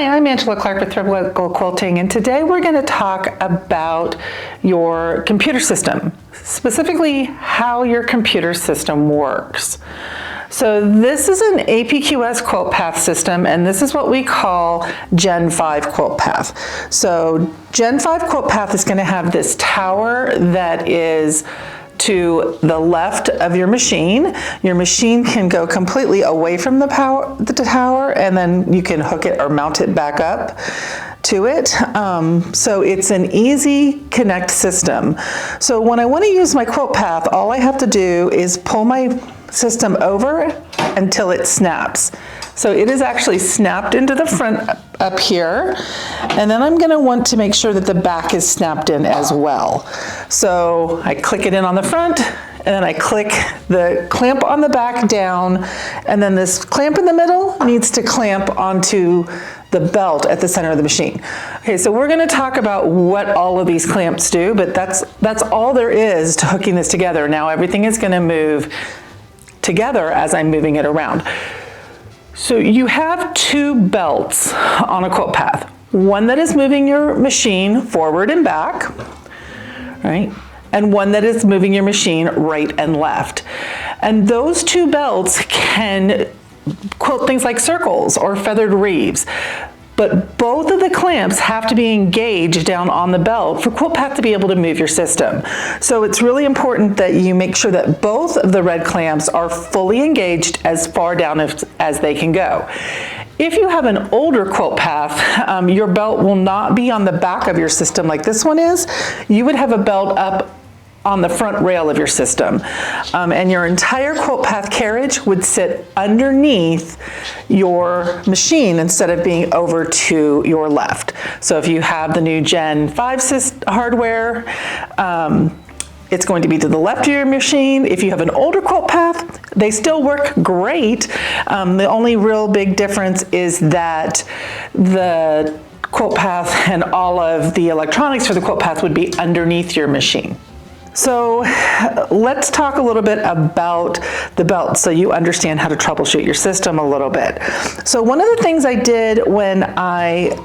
Hi, I'm Angela Clark with Threadwaggle Quilting, and today we're going to talk about your computer system, specifically how your computer system works. So this is an APQS Quilt Path system, and this is what we call Gen 5 Quilt Path. So Gen 5 Quilt Path is going to have this tower that is to the left of your machine. Your machine can go completely away from the tower, and then you can hook it or mount it back up to it. So it's an easy connect system. So when I want to use my quilt path, all I have to do is pull my system over until it snaps. So it is actually snapped into the front up here, and then I'm going to want to make sure that the back is snapped in as well. So I click it in on the front, and then I click the clamp on the back down, and then this clamp in the middle needs to clamp onto the belt at the center of the machine. Okay, so we're going to talk about what all of these clamps do, but that's all there is to hooking this together. Now everything is going to move together as I'm moving it around. So you have two belts on a quilt path. One that is moving your machine forward and back, right? And one that is moving your machine right and left. And those two belts can quilt things like circles or feathered reeves. But both of the clamps have to be engaged down on the belt for Quilt Path to be able to move your system. So it's really important that you make sure that both of the red clamps are fully engaged as far down as they can go. If you have an older quilt path, your belt will not be on the back of your system like this one is. You would have a belt up on the front rail of your system. And your entire quilt path carriage would sit underneath your machine instead of being over to your left. So if you have the new Gen 5 hardware, it's going to be to the left of your machine. If you have an older quilt path, they still work great. The only real big difference is that the quilt path and all of the electronics for the quilt path would be underneath your machine. So let's talk a little bit about the belt so you understand how to troubleshoot your system a little bit. So one of the things I did when I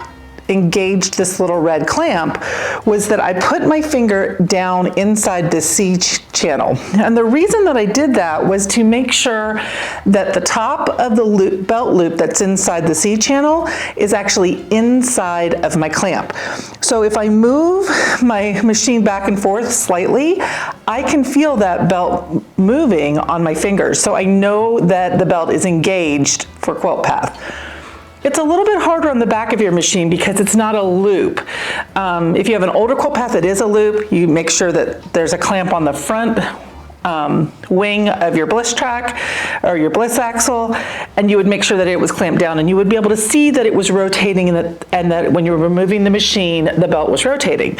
engaged this little red clamp was that I put my finger down inside the C channel. And the reason that I did that was to make sure that the top of the belt loop that's inside the C channel is actually inside of my clamp. So if I move my machine back and forth slightly, I can feel that belt moving on my fingers. So I know that the belt is engaged for quilt path. It's a little bit harder on the back of your machine because it's not a loop. If you have an older quilt path that is a loop, you make sure that there's a clamp on the front wing of your bliss track or your bliss axle, and you would make sure that it was clamped down, and you would be able to see that it was rotating and that when you were removing the machine, the belt was rotating.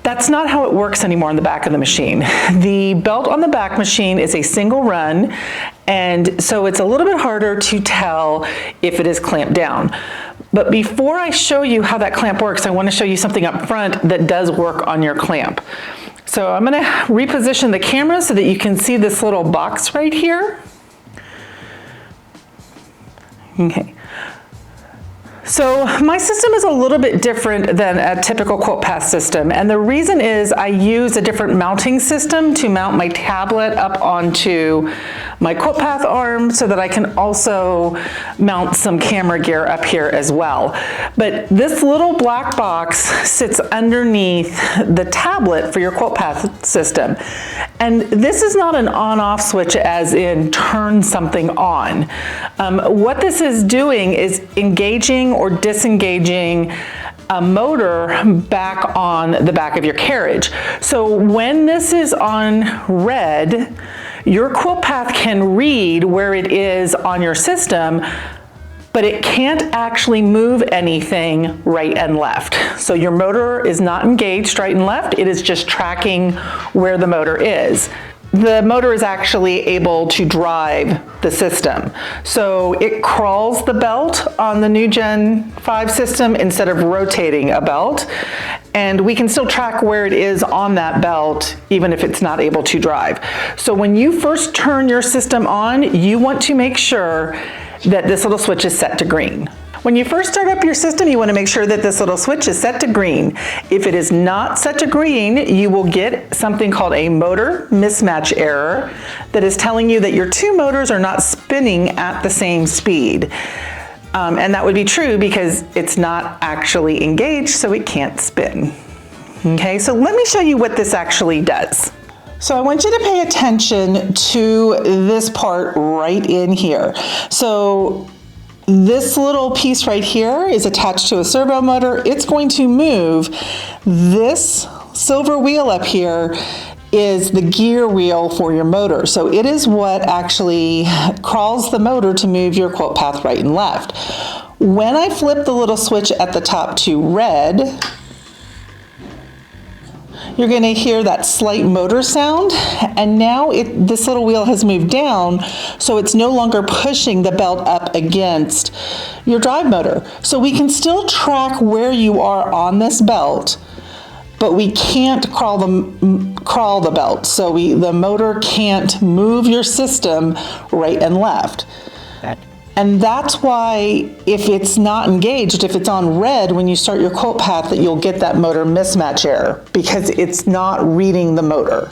That's not how it works anymore on the back of the machine. The belt on the back machine is a single run, and so it's a little bit harder to tell if it is clamped down. But before I show you how that clamp works, I want to show you something up front that does work on your clamp. So I'm going to reposition the camera so that you can see this little box right here. Okay. So my system is a little bit different than a typical quilt path system, and the reason is I use a different mounting system to mount my tablet up onto my quilt path arm so that I can also mount some camera gear up here as well. But this little black box sits underneath the tablet for your quilt path system. And this is not an on-off switch as in turn something on. What this is doing is engaging or disengaging a motor back on the back of your carriage. So when this is on red, your quilt path can read where it is on your system, but it can't actually move anything right and left. So your motor is not engaged right and left, it is just tracking where the motor is. The motor is actually able to drive the system. So it crawls the belt on the new Gen 5 system instead of rotating a belt. And we can still track where it is on that belt, even if it's not able to drive. So when you first turn your system on, you want to make sure that this little switch is set to green. When you first start up your system, you want to make sure that this little switch is set to green. If it is not set to green, you will get something called a motor mismatch error that is telling you that your two motors are not spinning at the same speed. And that would be true because it's not actually engaged, so it can't spin. Okay, so let me show you what this actually does. So I want you to pay attention to this part right in here. So this little piece right here is attached to a servo motor. It's going to move. This silver wheel up here is the gear wheel for your motor. So it is what actually crawls the motor to move your quilt path right and left. When I flip the little switch at the top to red, you're going to hear that slight motor sound, and now this little wheel has moved down, so it's no longer pushing the belt up against your drive motor. So we can still track where you are on this belt, but we can't crawl the belt. So the motor can't move your system right and left. And that's why if it's not engaged, if it's on red when you start your quilt path, that you'll get that motor mismatch error because it's not reading the motor.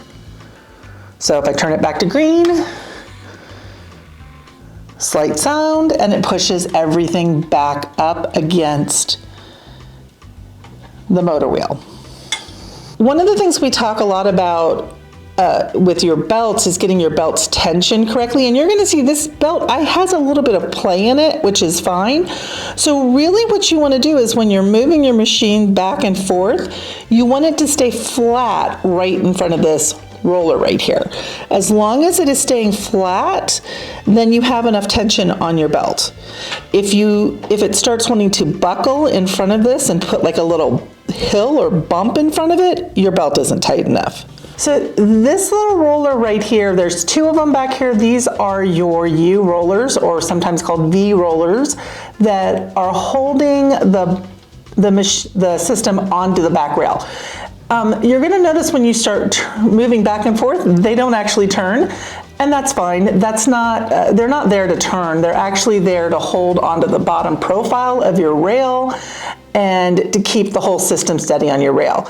So if I turn it back to green, slight sound, and it pushes everything back up against the motor wheel. One of the things we talk a lot about with your belts is getting your belts tension correctly, and you're going to see this belt has a little bit of play in it, which is fine. So really what you want to do is when you're moving your machine back and forth, you want it to stay flat right in front of this roller right here. As long as it is staying flat, then you have enough tension on your belt. If it starts wanting to buckle in front of this and put like a little hill or bump in front of it, your belt isn't tight enough. So this little roller right here, there's two of them back here. These are your U rollers, or sometimes called V rollers, that are holding the system onto the back rail. You're going to notice when you start moving back and forth, they don't actually turn, and that's fine. That's not, they're not there to turn. They're actually there to hold onto the bottom profile of your rail and to keep the whole system steady on your rail.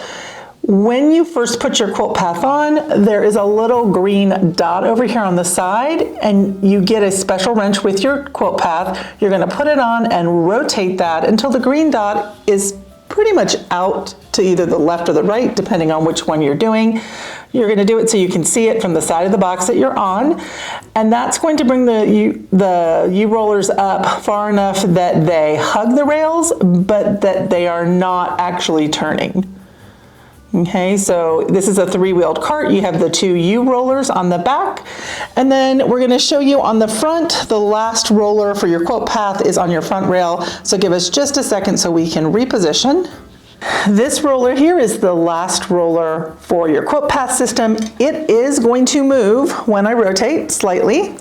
When you first put your quilt path on, there is a little green dot over here on the side, and you get a special wrench with your quilt path. You're going to put it on and rotate that until the green dot is pretty much out to either the left or the right, depending on which one you're doing. You're going to do it so you can see it from the side of the box that you're on, and that's going to bring the U-rollers up far enough that they hug the rails, but that they are not actually turning. Okay, so this is a three-wheeled cart. You have the two U-rollers on the back, and then we're going to show you on the front. The last roller for your quilt path is on your front rail, so give us just a second so we can reposition. This roller here is the last roller for your quilt path system. It is going to move when I rotate slightly.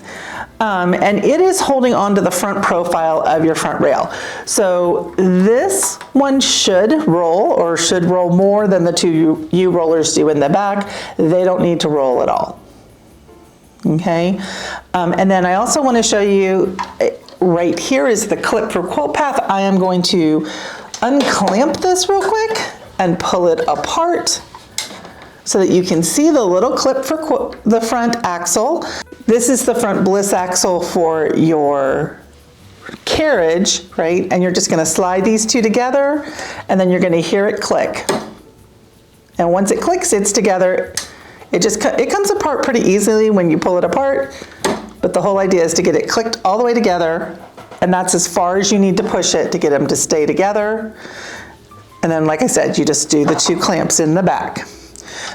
And it is holding on to the front profile of your front rail. So this one should roll more than the two U rollers do in the back. They don't need to roll at all. Okay, and then I also want to show you right here is the clip for quilt path. I am going to unclamp this real quick and pull it apart so that you can see the little clip for the front axle. This is the front bliss axle for your carriage, right? And you're just going to slide these two together, and then you're going to hear it click. And once it clicks, it's together. It comes apart pretty easily when you pull it apart, but the whole idea is to get it clicked all the way together, and that's as far as you need to push it to get them to stay together. And then, like I said, you just do the two clamps in the back.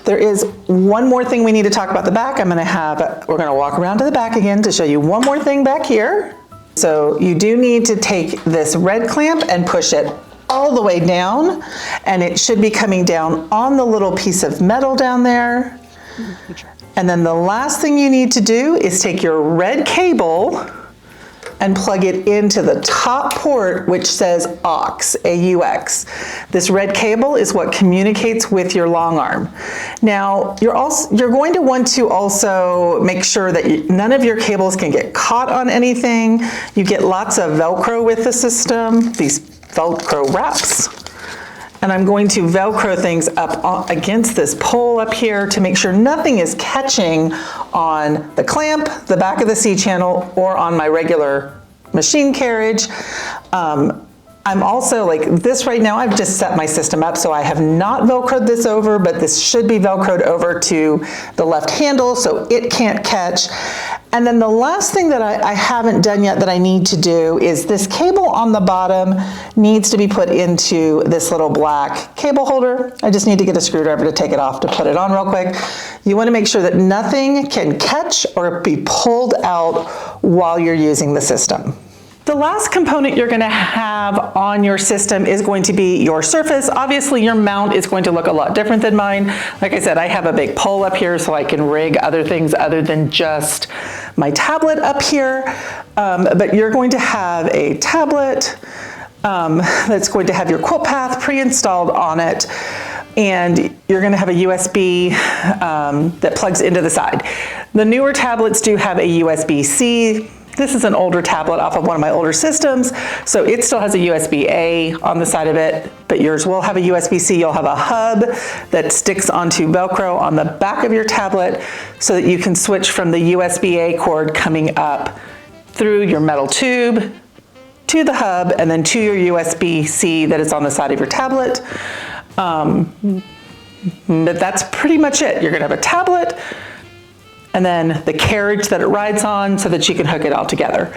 There is one more thing we need to talk about the back. We're going to walk around to the back again to show you one more thing back here. So you do need to take this red clamp and push it all the way down, and it should be coming down on the little piece of metal down there. And then the last thing you need to do is take your red cable and plug it into the top port, which says AUX, A-U-X. This red cable is what communicates with your long arm. Now, you're going to want to also make sure that none of your cables can get caught on anything. You get lots of Velcro with the system, these Velcro wraps. And I'm going to Velcro things up against this pole up here to make sure nothing is catching on the clamp, the back of the C-channel, or on my regular machine carriage. I'm also like this right now, I've just set my system up, so I have not Velcroed this over, but this should be Velcroed over to the left handle so it can't catch. And then the last thing that I haven't done yet that I need to do is this cable on the bottom needs to be put into this little black cable holder. I just need to get a screwdriver to take it off to put it on real quick. You want to make sure that nothing can catch or be pulled out while you're using the system. The last component you're going to have on your system is going to be your surface. Obviously, your mount is going to look a lot different than mine. Like I said, I have a big pole up here so I can rig other things other than just my tablet up here. But you're going to have a tablet that's going to have your Quilt Path pre-installed on it. And you're going to have a USB that plugs into the side. The newer tablets do have a USB-C. This is an older tablet off of one of my older systems, so it still has a USB-A on the side of it, but yours will have a USB-C. You'll have a hub that sticks onto Velcro on the back of your tablet so that you can switch from the USB-A cord coming up through your metal tube to the hub and then to your USB-C that is on the side of your tablet. But that's pretty much it. You're gonna have a tablet, and then the carriage that it rides on so that you can hook it all together.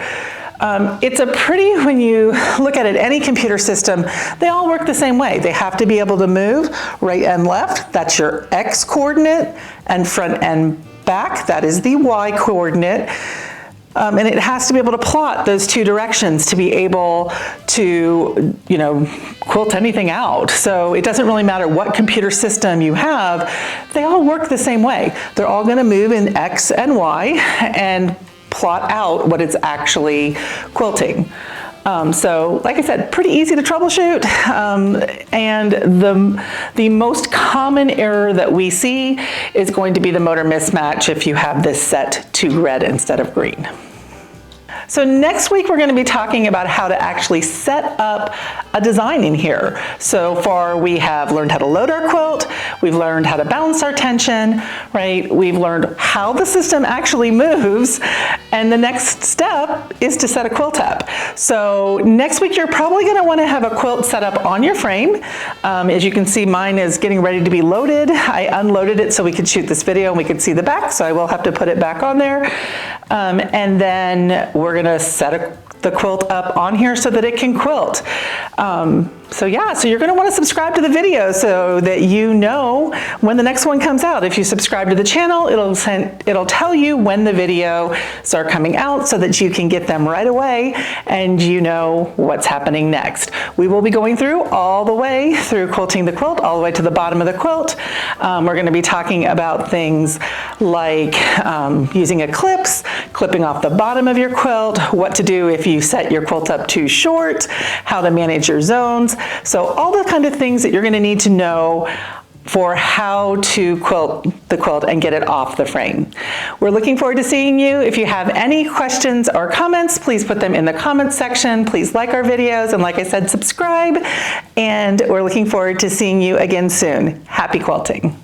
It's a pretty, when you look at it, any computer system, they all work the same way. They have to be able to move right and left. That's your X coordinate, and front and back, that is the Y coordinate. And it has to be able to plot those two directions to be able to, quilt anything out. So it doesn't really matter what computer system you have, they all work the same way. They're all gonna move in X and Y and plot out what it's actually quilting. So like I said, pretty easy to troubleshoot. And the most common error that we see is going to be the motor mismatch if you have this set to red instead of green. So next week we're going to be talking about how to actually set up a design in here. So far we have learned how to load our quilt, we've learned how to balance our tension, right? We've learned how the system actually moves, and the next step is to set a quilt up. So next week you're probably going to want to have a quilt set up on your frame. As you can see, mine is getting ready to be loaded. I unloaded it so we could shoot this video and we could see the back, so I will have to put it back on there. And then we're going to set the quilt up on here so that it can quilt. So you're going to want to subscribe to the video so that you know when the next one comes out. If you subscribe to the channel, it'll tell you when the videos are coming out so that you can get them right away and you know what's happening next. We will be going through all the way through quilting the quilt, all the way to the bottom of the quilt. We're going to be talking about things like using a clips, clipping off the bottom of your quilt, what to do if you set your quilt up too short, how to manage your zones. So all the kind of things that you're going to need to know for how to quilt the quilt and get it off the frame. We're looking forward to seeing you. If you have any questions or comments, please put them in the comments section. Please like our videos, and like I said, subscribe. And we're looking forward to seeing you again soon. Happy quilting.